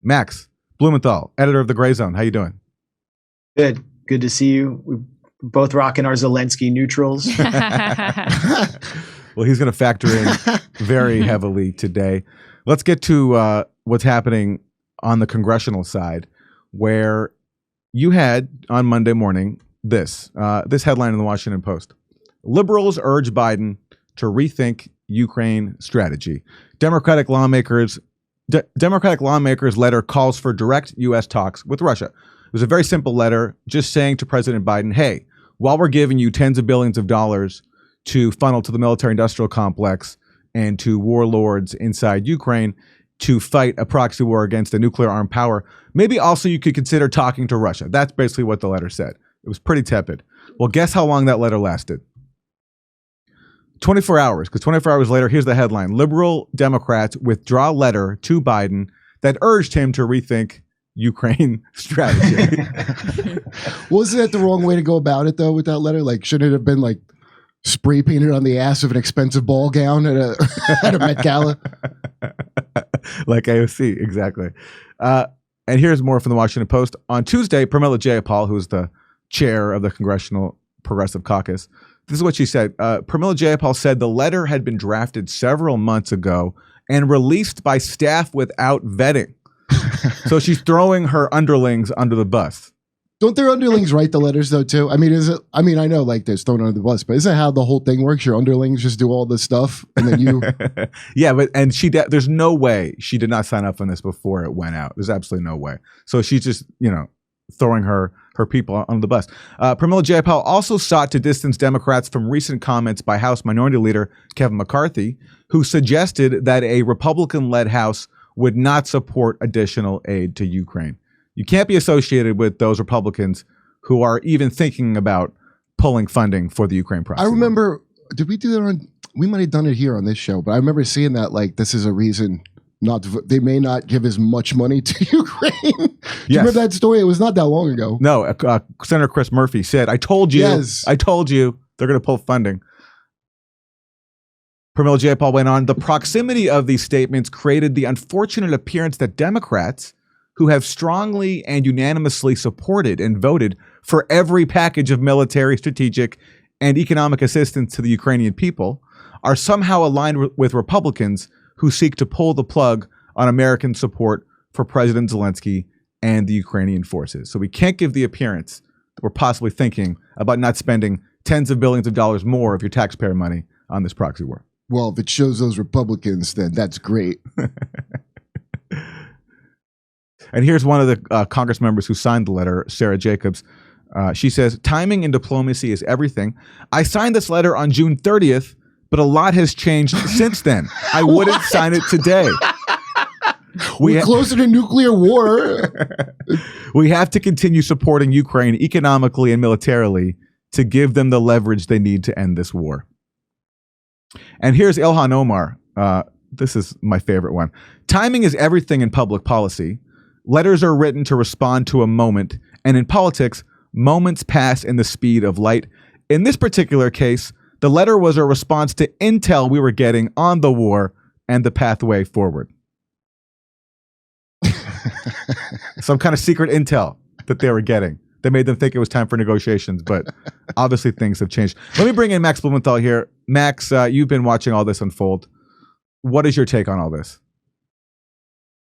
Max Blumenthal, editor of The Gray Zone. How you doing? Good to see you. We're both rocking our Zelensky neutrals. Well, he's going to factor in very heavily today. Let's get to what's happening on the congressional side, where you had on Monday morning this headline in the Washington Post. Liberals urge Biden to rethink Ukraine strategy. Democratic lawmakers letter calls for direct U.S. talks with Russia. It was a very simple letter just saying to President Biden, hey, while we're giving you tens of billions of dollars to funnel to the military-industrial complex and to warlords inside Ukraine to fight a proxy war against a nuclear-armed power, maybe also you could consider talking to Russia. That's basically what the letter said. It was pretty tepid. Well, guess how long that letter lasted? 24 hours, because 24 hours later, here's the headline. Liberal Democrats withdraw letter to Biden that urged him to rethink Ukraine strategy. Wasn't that the wrong way to go about it, though, with that letter? Like, shouldn't it have been like spray painted on the ass of an expensive ball gown at a Met Gala? Like AOC, exactly. And here's more from the Washington Post. On Tuesday, Pramila Jayapal, who's the chair of the Congressional Progressive Caucus, this is what she said. Pramila Jayapal said the letter had been drafted several months ago and released by staff without vetting. So she's throwing her underlings under the bus. Don't their underlings write the letters though too? I mean, I know like this thrown under the bus, but isn't that how the whole thing works? Your underlings just do all this stuff and then you. Yeah, and there's no way she did not sign up on this before it went out. There's absolutely no way. So she's just, throwing her people on the bus. Pramila Jayapal also sought to distance Democrats from recent comments by House Minority Leader Kevin McCarthy, who suggested that a Republican-led House would not support additional aid to Ukraine. You can't be associated with those Republicans who are even thinking about pulling funding for the Ukraine process. I remember, did we do that we might have done it here on this show, but I remember seeing that like this is a reason they may not give as much money to Ukraine. Do you remember that story? It was not that long ago. No, Senator Chris Murphy said, I told you they're going to pull funding. Pramila Jayapal went on, the proximity of these statements created the unfortunate appearance that Democrats, who have strongly and unanimously supported and voted for every package of military, strategic, and economic assistance to the Ukrainian people, are somehow aligned with Republicans who seek to pull the plug on American support for President Zelensky and the Ukrainian forces. So we can't give the appearance that we're possibly thinking about not spending tens of billions of dollars more of your taxpayer money on this proxy war. Well, if it shows those Republicans, then that's great. And here's one of the Congress members who signed the letter, Sarah Jacobs. She says, timing in diplomacy is everything. I signed this letter on June 30th, but a lot has changed since then. I wouldn't sign it today. We're closer to nuclear war. We have to continue supporting Ukraine economically and militarily to give them the leverage they need to end this war. And here's Ilhan Omar. This is my favorite one. Timing is everything in public policy. Letters are written to respond to a moment, and in politics, moments pass in the speed of light. In this particular case, the letter was a response to intel we were getting on the war and the pathway forward. Some kind of secret intel that they were getting that made them think it was time for negotiations, but obviously things have changed. Let me bring in Max Blumenthal here. Max, you've been watching all this unfold. What is your take on all this?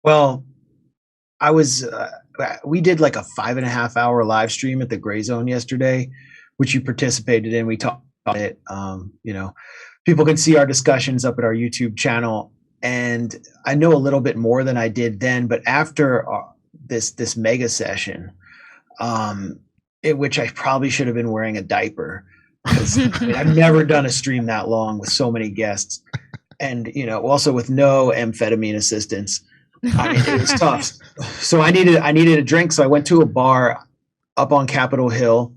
Well, we did like a 5.5 hour live stream at the Gray Zone yesterday, which you participated in. We talked about it. People can see our discussions up at our YouTube channel. And I know a little bit more than I did then, but after this mega session, which I probably should have been wearing a diaper, because I've never done a stream that long with so many guests, and also with no amphetamine assistance. I mean, it was tough. So I needed a drink, so I went to a bar up on Capitol Hill,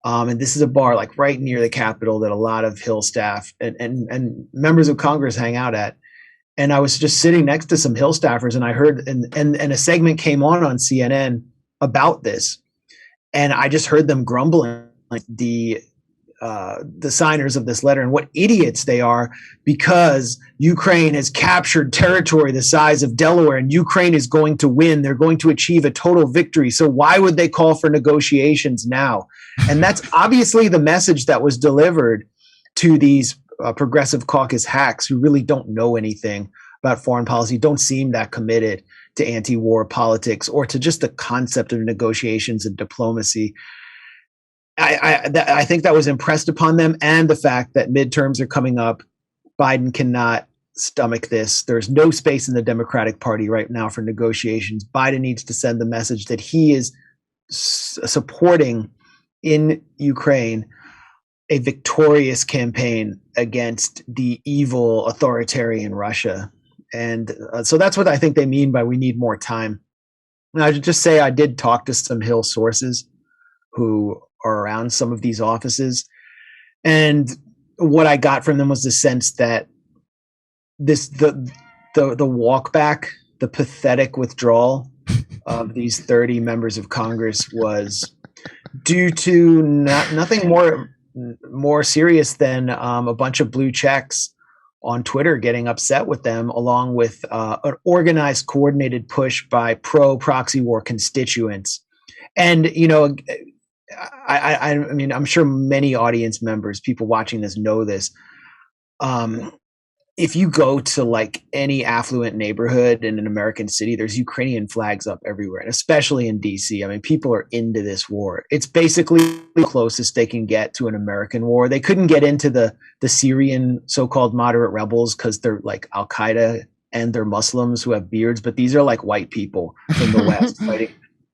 and this is a bar like right near the Capitol that a lot of Hill staff and members of Congress hang out at. And I was just sitting next to some Hill staffers, and I heard and a segment came on CNN about this, and I just heard them grumbling like the the signers of this letter and what idiots they are, because Ukraine has captured territory the size of Delaware and Ukraine is going to win. They're going to achieve a total victory. So why would they call for negotiations now? And that's obviously the message that was delivered to these progressive caucus hacks who really don't know anything about foreign policy, don't seem that committed to anti-war politics or to just the concept of negotiations and diplomacy. I think that was impressed upon them, and the fact that midterms are coming up. Biden cannot stomach this. There's no space in the Democratic Party right now for negotiations. Biden needs to send the message that he is supporting in Ukraine a victorious campaign against the evil authoritarian Russia. And so that's what I think they mean by we need more time. And I should just say I did talk to some Hill sources who are around some of these offices. And what I got from them was the sense that the walk back, the pathetic withdrawal of these 30 members of Congress was due to nothing more serious than a bunch of blue checks on Twitter getting upset with them, along with an organized, coordinated push by pro-proxy war constituents. And, you know, I mean, I'm sure many audience members, people watching this know this. If you go to like any affluent neighborhood in an American city, there's Ukrainian flags up everywhere, and especially in DC. I mean, people are into this war. It's basically the closest they can get to an American war. They couldn't get into the Syrian so-called moderate rebels because they're like Al-Qaeda and they're Muslims who have beards, but these are like white people from the West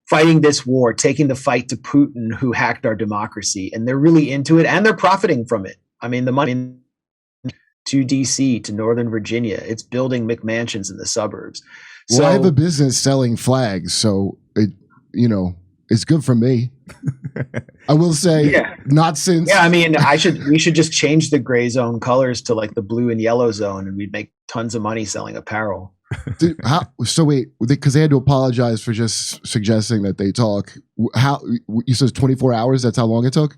fighting this war, taking the fight to Putin, who hacked our democracy, and they're really into it and they're profiting from it. I mean, the money to DC, to Northern Virginia, it's building McMansions in the suburbs. Well, So I have a business selling flags, so it's good for me. I will say, Yeah. not since. yeah, I mean, we should just change the gray zone colors to like the blue and yellow zone, and we'd make tons of money selling apparel. So wait, because they had to apologize for just suggesting that they talk. How you said 24 hours? That's how long it took.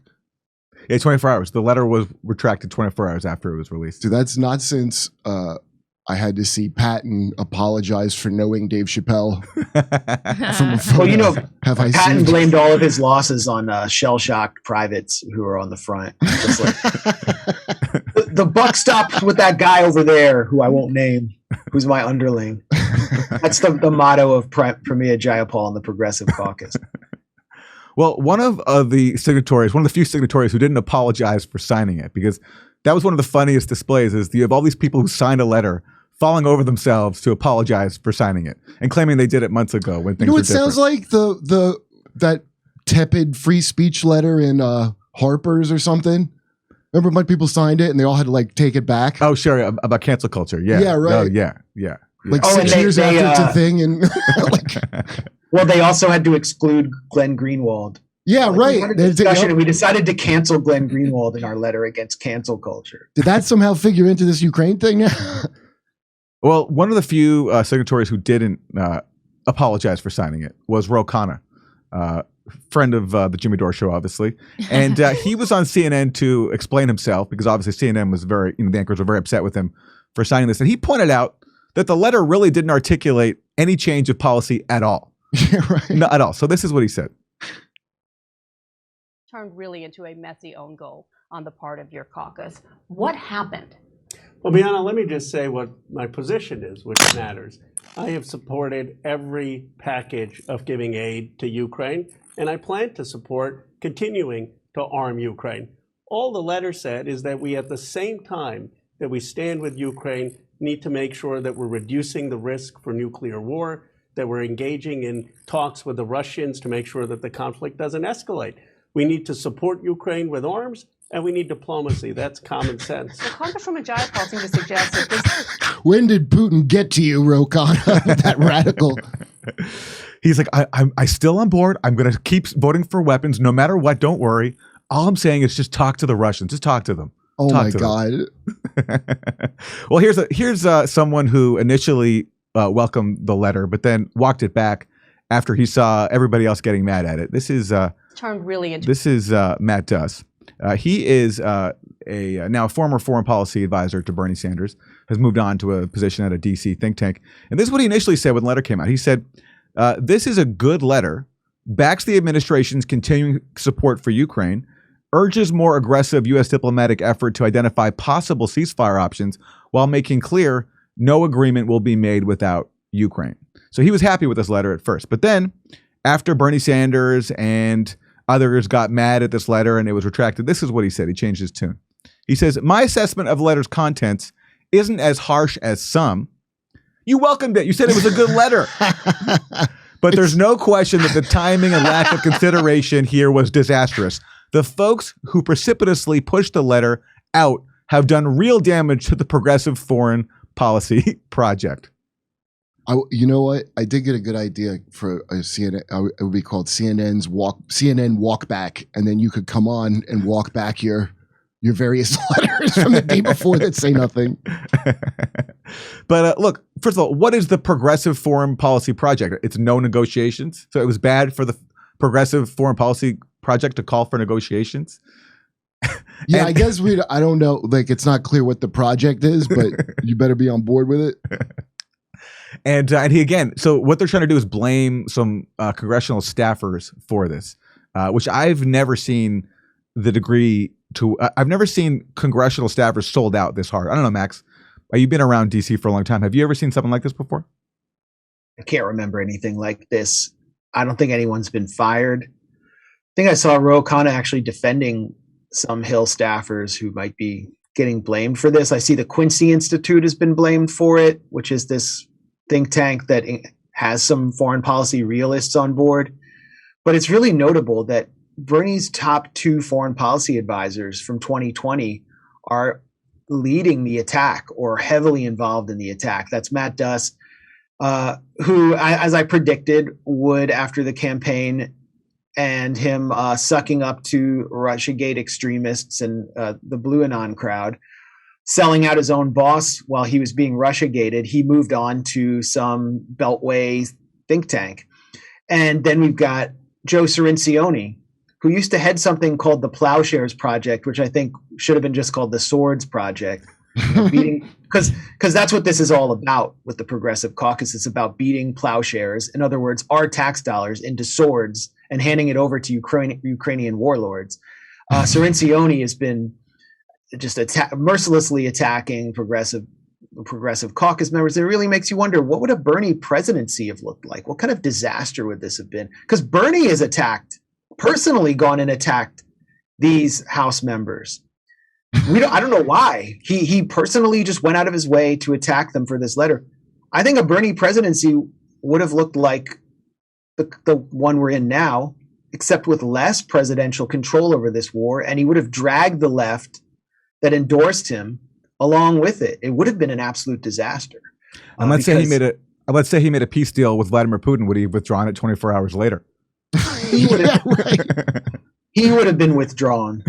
Yeah, 24 hours. The letter was retracted 24 hours after it was released. So that's not since I had to see Patton apologize for knowing Dave Chappelle from a photo. Well, you know, Have I Patton seen? blamed all of his losses on shell-shocked privates who were on the front. Just like, the buck stopped with that guy over there, who I won't name, who's my underling. That's the motto of Premier Jayapal in the Progressive Caucus. Well, one of the signatories, one of the few signatories who didn't apologize for signing it, because that was one of the funniest displays, is you have all these people who signed a letter falling over themselves to apologize for signing it and claiming they did it months ago when things were It different. sounds like that tepid free speech letter in Harper's or something. Remember when people signed it and they all had to like take it back? Oh, sure, about cancel culture. Yeah. Yeah, right. Oh, yeah. Like Oh, 6 and years they, after it's a thing, and like, Well, they also had to exclude Glenn Greenwald. yeah, Like, right. We had a discussion, and we decided to cancel Glenn Greenwald in our letter against cancel culture. Did that somehow figure into this Ukraine thing now? Well, one of the few signatories who didn't apologize for signing it was Ro Khanna, friend of the Jimmy Dore show, obviously. And he was on CNN to explain himself, because obviously CNN was the anchors were very upset with him for signing this. And he pointed out that the letter really didn't articulate any change of policy at all. Yeah, right. Not at all. So this is what he said. Turned really into a messy own goal on the part of your caucus. What happened? Well, Bianna, let me just say what my position is, which matters. I have supported every package of giving aid to Ukraine, and I plan to support continuing to arm Ukraine. All the letter said is that we, at the same time that we stand with Ukraine, need to make sure that we're reducing the risk for nuclear war, that we're engaging in talks with the Russians to make sure that the conflict doesn't escalate. We need to support Ukraine with arms, and we need diplomacy. That's common sense. Well, Congresswoman Jayapal seemed to suggest that this. When did Putin get to you, Ro Khanna? That radical. He's like, I'm still on board. I'm going to keep voting for weapons no matter what. Don't worry. All I'm saying is just talk to the Russians. Just talk to them. Oh Talk my to them. God. Well, here's someone who initially welcomed the letter, but then walked it back after he saw everybody else getting mad at it. This is Turned really into. Matt Duss. He is now a former foreign policy advisor to Bernie Sanders, has moved on to a position at a DC think tank. And this is what he initially said when the letter came out. He said, this is a good letter, backs the administration's continuing support for Ukraine, urges more aggressive U.S. diplomatic effort to identify possible ceasefire options while making clear no agreement will be made without Ukraine. So he was happy with this letter at first. But then after Bernie Sanders and others got mad at this letter and it was retracted, this is what he said. He changed his tune. He says, my assessment of the letter's contents isn't as harsh as some. You welcomed it. You said it was a good letter. But there's no question that the timing and lack of consideration here was disastrous. The folks who precipitously pushed the letter out have done real damage to the progressive foreign policy project. You know what? I did get a good idea for a CNN. It would be called CNN Walk Back, and then you could come on and walk back your various letters from the day before that say nothing. But look, first of all, what is the progressive foreign policy project? It's no negotiations. So it was bad for the progressive foreign policy project to call for negotiations. Yeah, I guess I don't know. Like, it's not clear what the project is, but you better be on board with it. And he again, so what they're trying to do is blame some congressional staffers for this, which I've never seen the degree to. I've never seen congressional staffers sold out this hard. I don't know, Max. You've been around DC for a long time. Have you ever seen something like this before? I can't remember anything like this. I don't think anyone's been fired. I think I saw Ro Khanna actually defending some Hill staffers who might be getting blamed for this. I see the Quincy Institute has been blamed for it, which is this think tank that has some foreign policy realists on board. But it's really notable that Bernie's top two foreign policy advisors from 2020 are leading the attack or heavily involved in the attack. That's Matt Duss, who, as I predicted, would, after the campaign and him sucking up to Russiagate extremists and the Blue Anon crowd, selling out his own boss while he was being Russiagated, he moved on to some Beltway think tank. And then we've got Joe Cirincione, who used to head something called the Plowshares Project, which I think should have been just called the Swords Project. Because that's what this is all about with the Progressive Caucus. It's about beating plowshares, in other words, our tax dollars, into swords and handing it over to Ukrainian warlords. Cirincione has been just mercilessly attacking progressive caucus members. It really makes you wonder, what would a Bernie presidency have looked like? What kind of disaster would this have been? Because Bernie has personally gone and attacked these House members. I don't know why. He personally just went out of his way to attack them for this letter. I think a Bernie presidency would have looked like the one we're in now, except with less presidential control over this war, and he would have dragged the left that endorsed him along with it. It would have been an absolute disaster. And let's say he made a peace deal with Vladimir Putin. Would he have withdrawn it 24 hours later? He would have, he would have been withdrawn.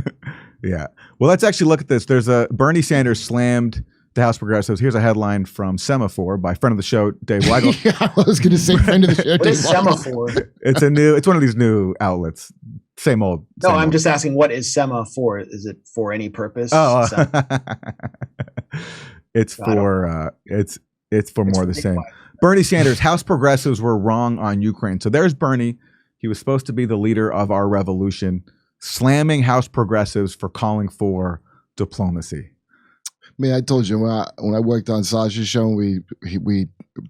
Yeah. Well, let's actually look at this. There's Bernie Sanders slammed the House Progressives. Here's a headline from Semaphore by friend of the show, Dave Weigel. Yeah, I was going to say friend of the show. What is Semaphore? It's one of these new outlets. Same old. No, I'm just asking, what is Semaphore? Is it for any purpose? Oh, it's for more of the same. Bernie Sanders, House Progressives were wrong on Ukraine. So there's Bernie. He was supposed to be the leader of our revolution, slamming House Progressives for calling for diplomacy. Man, I told you when I worked on Sasha's show, we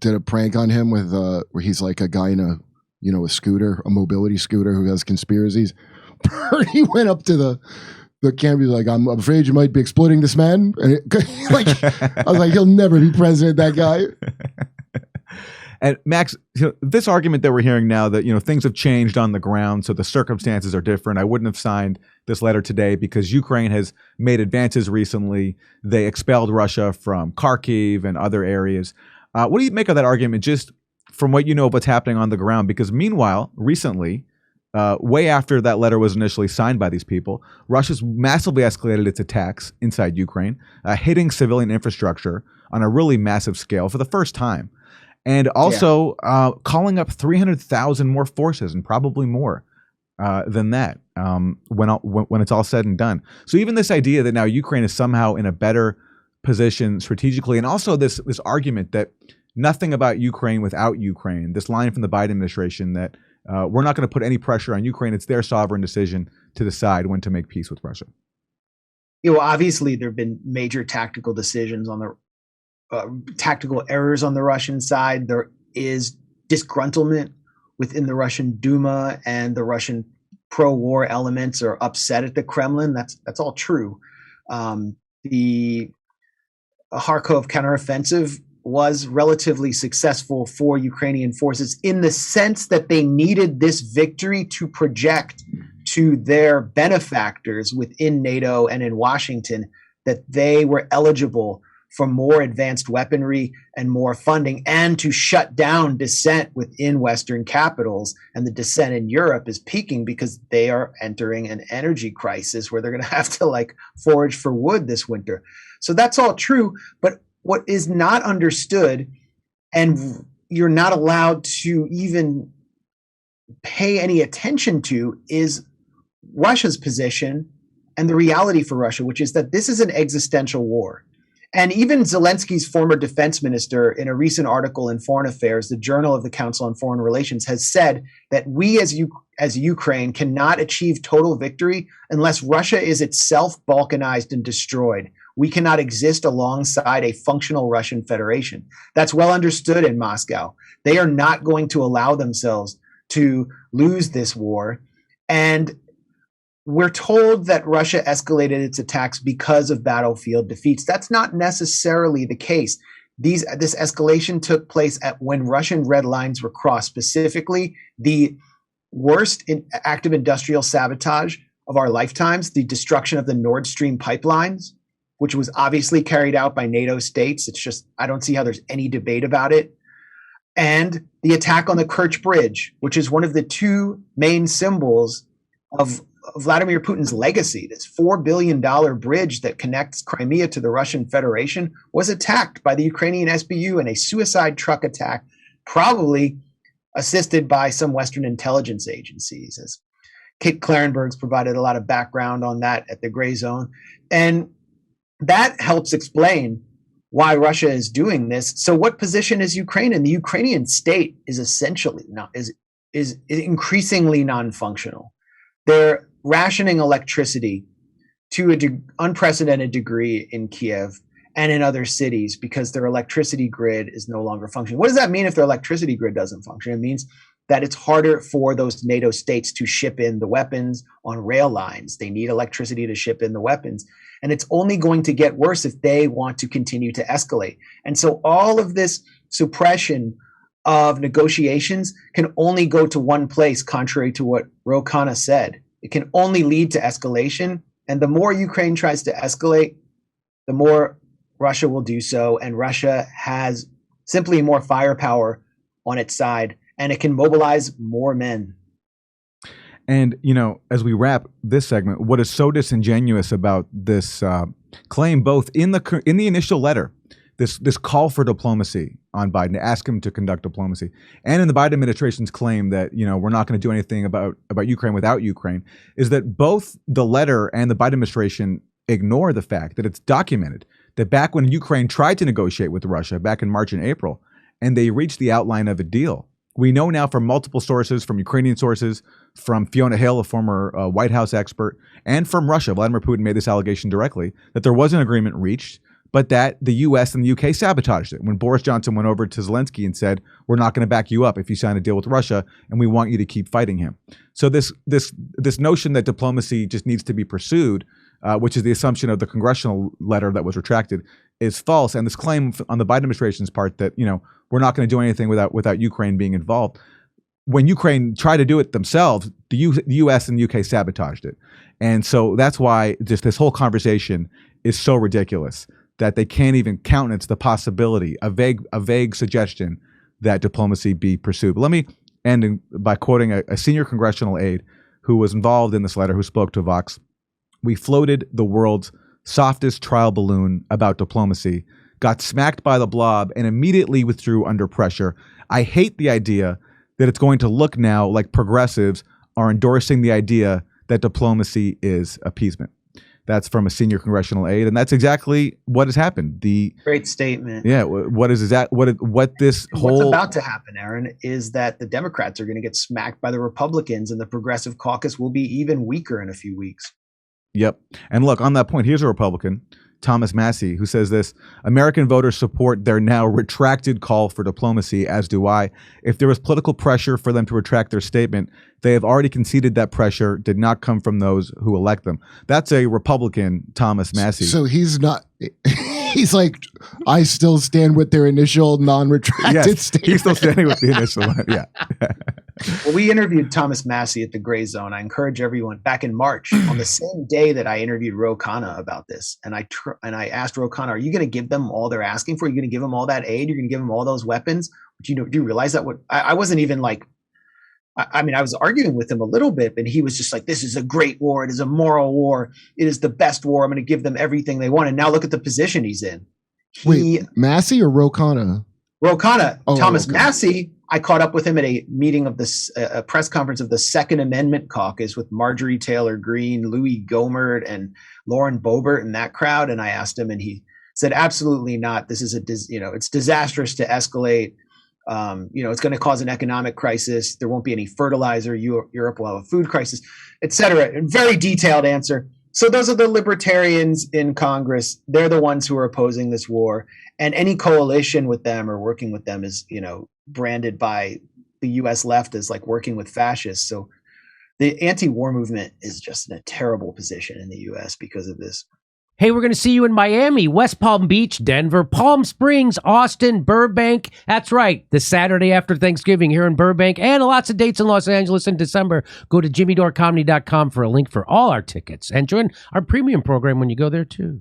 did a prank on him with where he's like a guy in a scooter, a mobility scooter who has conspiracies. Bernie went up to the camera, he's like, "I'm afraid you might be exploiting this man." And I was like, he'll never be president, that guy. And Max, this argument that we're hearing now that, things have changed on the ground, so the circumstances are different. I wouldn't have signed this letter today because Ukraine has made advances recently. They expelled Russia from Kharkiv and other areas. What do you make of that argument, just from what you know of what's happening on the ground? Because meanwhile, recently, way after that letter was initially signed by these people, Russia's massively escalated its attacks inside Ukraine, hitting civilian infrastructure on a really massive scale for the first time. And also calling up 300,000 more forces and probably more. than that when it's all said and done. So even this idea that now Ukraine is somehow in a better position strategically, and also this argument that nothing about Ukraine without Ukraine, this line from the Biden administration that we're not going to put any pressure on Ukraine. It's their sovereign decision to decide when to make peace with Russia. Obviously there have been major tactical decisions on the tactical errors on the Russian side. There is disgruntlement within the Russian Duma, and the Russian pro-war elements are upset at the Kremlin. That's all true. The Kharkov counteroffensive was relatively successful for Ukrainian forces in the sense that they needed this victory to project to their benefactors within NATO and in Washington that they were eligible for more advanced weaponry and more funding, and to shut down dissent within Western capitals. And the dissent in Europe is peaking because they are entering an energy crisis where they're going to have to forage for wood this winter. So that's all true. But what is not understood, and you're not allowed to even pay any attention to, is Russia's position and the reality for Russia, which is that this is an existential war. And even Zelensky's former defense minister, in a recent article in Foreign Affairs, the Journal of the Council on Foreign Relations, has said that we as Ukraine cannot achieve total victory unless Russia is itself balkanized and destroyed. We cannot exist alongside a functional Russian Federation. That's well understood in Moscow. They are not going to allow themselves to lose this war. And we're told that Russia escalated its attacks because of battlefield defeats. That's not necessarily the case. This escalation took place when Russian red lines were crossed, specifically the worst active industrial sabotage of our lifetimes, the destruction of the Nord Stream pipelines, which was obviously carried out by NATO states. It's just, I don't see how there's any debate about it. And the attack on the Kerch Bridge, which is one of the two main symbols of Vladimir Putin's legacy. This $4 billion bridge that connects Crimea to the Russian Federation was attacked by the Ukrainian SBU in a suicide truck attack, probably assisted by some Western intelligence agencies. As Kit Klarenberg's provided a lot of background on that at the Gray Zone. And that helps explain why Russia is doing this. So what position is Ukraine in? The Ukrainian state is essentially is increasingly non-functional. They're rationing electricity to an unprecedented degree in Kiev and in other cities because their electricity grid is no longer functioning. What does that mean if their electricity grid doesn't function? It means that it's harder for those NATO states to ship in the weapons on rail lines. They need electricity to ship in the weapons. And it's only going to get worse if they want to continue to escalate. And so all of this suppression of negotiations can only go to one place, contrary to what Ro Khanna said. It can only lead to escalation. And the more Ukraine tries to escalate, the more Russia will do so. And Russia has simply more firepower on its side, and it can mobilize more men. And, as we wrap this segment, what is so disingenuous about this claim, both in the initial letter, this call for diplomacy on Biden, to ask him to conduct diplomacy, and in the Biden administration's claim that, we're not going to do anything about Ukraine without Ukraine, is that both the letter and the Biden administration ignore the fact that it's documented that back when Ukraine tried to negotiate with Russia back in March and April, and they reached the outline of a deal, we know now from multiple sources, from Ukrainian sources, from Fiona Hill, a former White House expert, and from Russia, Vladimir Putin made this allegation directly, that there was an agreement reached, but that the U.S. and the U.K. sabotaged it when Boris Johnson went over to Zelensky and said, we're not going to back you up if you sign a deal with Russia, and we want you to keep fighting him. So this notion that diplomacy just needs to be pursued, which is the assumption of the Congressional letter that was retracted, is false. And this claim on the Biden administration's part that, we're not going to do anything without Ukraine being involved. When Ukraine tried to do it themselves, the U.S. and the U.K. sabotaged it. And so that's why just this whole conversation is so ridiculous that they can't even countenance the possibility, a vague suggestion that diplomacy be pursued. But let me end by quoting a senior congressional aide who was involved in this letter, who spoke to Vox. We floated the world's softest trial balloon about diplomacy, got smacked by the blob, and immediately withdrew under pressure. I hate the idea that it's going to look now like progressives are endorsing the idea that diplomacy is appeasement. That's from a senior congressional aide, and that's exactly what has happened. Great statement. Yeah, what's about to happen, Aaron, is that the Democrats are going to get smacked by the Republicans, and the Progressive Caucus will be even weaker in a few weeks. Yep. And look, on that point, here's a Republican, Thomas Massie, who says this: American voters support their now retracted call for diplomacy, as do I. If there was political pressure for them to retract their statement, they have already conceded that pressure did not come from those who elect them. That's a Republican, Thomas Massie. So he's not, he's like, I still stand with their initial non-retracted statement. He's still standing with the initial one. Yeah. Well, we interviewed Thomas Massie at the Gray Zone. I encourage everyone, back in March, on the same day that I interviewed Ro Khanna about this. And I asked Ro Khanna, are you going to give them all they're asking for? Are you going to give them all that aid? You're going to give them all those weapons? Do you realize that? I wasn't even like, I mean, I was arguing with him a little bit, but he was just like, this is a great war. It is a moral war. It is the best war. I'm going to give them everything they want. And now look at the position he's in. Wait, Massie or Ro Khanna? Ro Khanna. Oh, Thomas okay. Massie, I caught up with him at a meeting of a press conference of the Second Amendment Caucus with Marjorie Taylor Greene, Louis Gohmert, and Lauren Boebert and that crowd. And I asked him, and he said, absolutely not. This is it's disastrous to escalate. It's going to cause an economic crisis. There won't be any fertilizer. Europe will have a food crisis, et cetera. A very detailed answer. So those are the libertarians in Congress. They're the ones who are opposing this war. And any coalition with them or working with them is, branded by the U.S. left as like working with fascists. So the anti-war movement is just in a terrible position in the U.S. because of this. Hey, we're going to see you in Miami, West Palm Beach, Denver, Palm Springs, Austin, Burbank. That's right, the Saturday after Thanksgiving here in Burbank, and lots of dates in Los Angeles in December. Go to jimmydorcomedy.com for a link for all our tickets, and join our premium program when you go there too.